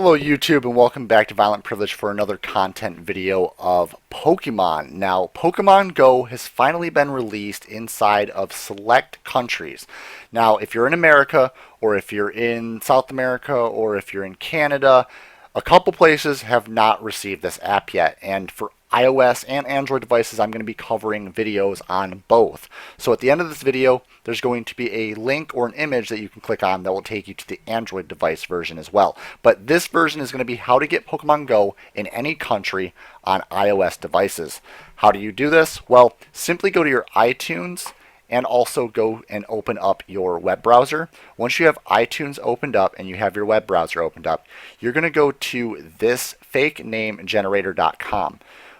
Hello YouTube and welcome back to Violent Privilege for another content video of Pokemon. Now, Pokemon Go has finally been released inside of select countries. Now, if you're in America, or if you're in South America, or if you're in Canada, a couple places have not received this app yet. And for iOS and Android devices, I'm going to be covering videos on both. So at the end of this video, there's going to be a link or an image that you can click on that will take you to the Android device version as well. But this version is going to be how to get Pokemon Go in any country on iOS devices. How do you do this? Well, simply go to your iTunes and also go and open up your web browser. Once you have iTunes opened up and you have your web browser opened up, you're going to go to this fakenamegenerator.com.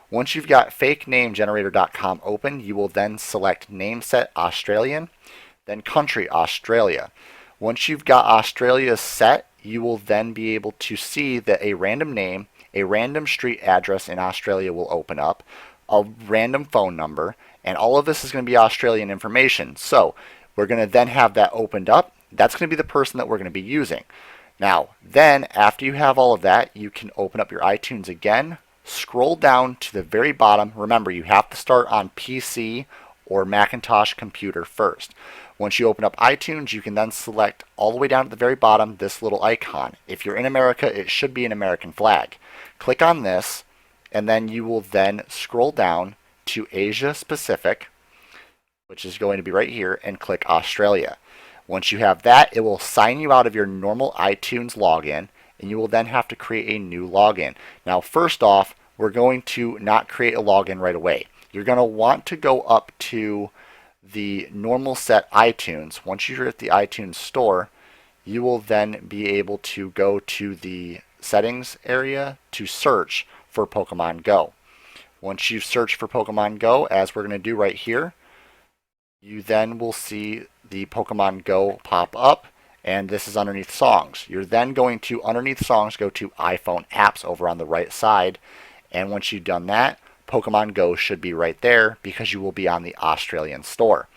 Once you've got fakenamegenerator.com open, you will then select nameset Australian, then country Australia. Once you've got Australia set, you will then be able to see that a random name, a random street address in Australia will open up, a random phone number, and all of this is going to be Australian information. So we're going to then have that opened up. That's going to be the person that we're going to be using. Now, then after you have all of that, you can open up your iTunes again, scroll down to the very bottom. Remember, you have to start on PC or Macintosh computer first. Once you open up iTunes, you can then select all the way down at the very bottom this little icon. If you're in America, it should be an American flag. Click on this, and then you will then scroll down to Asia Pacific, which is going to be right here, and click Australia. Once you have that, it will sign you out of your normal iTunes login, and you will then have to create a new login. Now, first off, we're going to not create a login right away. You're going to want to go up to the normal set iTunes. Once you're at the iTunes store, you will then be able to go to the settings area to search for Pokemon Go. Once you've searched for Pokemon Go, as we're going to do right here, you then will see the Pokemon Go pop up, and this is underneath songs. You're then going to, underneath songs, go to iPhone apps over on the right side, and once you've done that, Pokemon Go should be right there because you will be on the Australian store.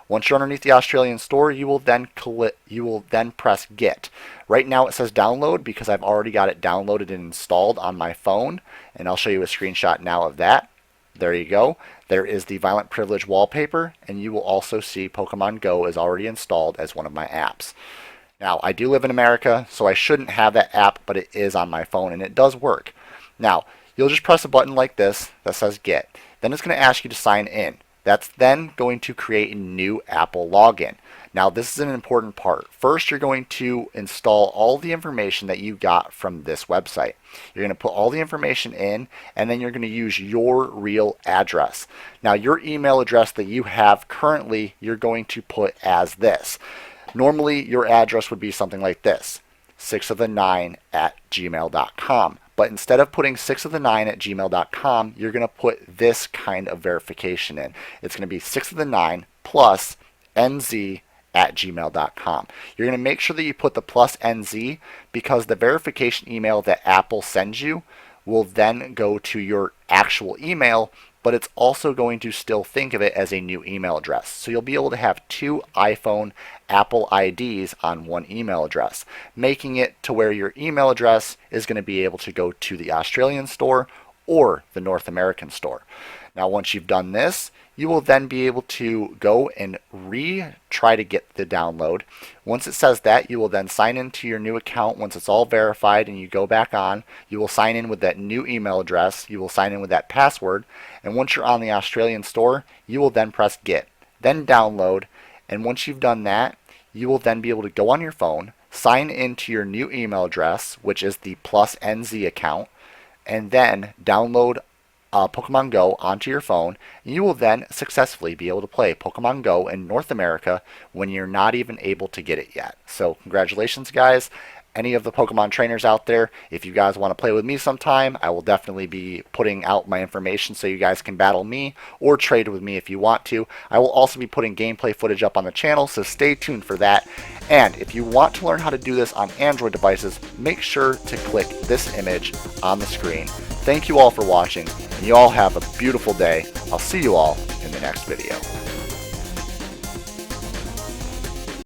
Once you're underneath the Australian store, you will then press Get. Right now it says download because I've already got it downloaded and installed on my phone, and I'll show you a screenshot now of that. There you go. There is the Violent Privilege wallpaper, and you will also see Pokemon Go is already installed as one of my apps. Now, I do live in America, so I shouldn't have that app, but it is on my phone, and it does work. Now, you'll just press a button like this that says Get. Then it's going to ask you to sign in. That's then going to create a new Apple login. Now, this is an important part. First, you're going to install all the information that you got from this website. You're going to put all the information in, and then you're going to use your real address. Now, your email address that you have currently, you're going to put as this. Normally, your address would be something like this, 6of9@gmail.com. But instead of putting 6of9@gmail.com, you're going to put this kind of verification in. It's going to be 6of9 plus nz@gmail.com. You're going to make sure that you put the plus nz because the verification email that Apple sends you will then go to your actual email, but it's also going to still think of it as a new email address. So you'll be able to have two iPhone Apple IDs on one email address, making it to where your email address is going to be able to go to the Australian store or the North American store. Now, once you've done this, you will then be able to go and try to get the download. Once it says that, you will then sign into your new account. Once it's all verified and you go back on, you will sign in with that new email address. You will sign in with that password. And once you're on the Australian store, you will then press Get, then download. And once you've done that, you will then be able to go on your phone, sign into your new email address, which is the plus NZ account, and then download Pokemon Go onto your phone. And you will then successfully be able to play Pokemon Go in North America when you're not even able to get it yet. So congratulations, guys. Any of the Pokemon trainers out there, if you guys want to play with me sometime, I will definitely be putting out my information so you guys can battle me or trade with me if you want to. I will also be putting gameplay footage up on the channel, so stay tuned for that. And if you want to learn how to do this on Android devices, make sure to click this image on the screen. Thank you all for watching, and you all have a beautiful day. I'll see you all in the next video.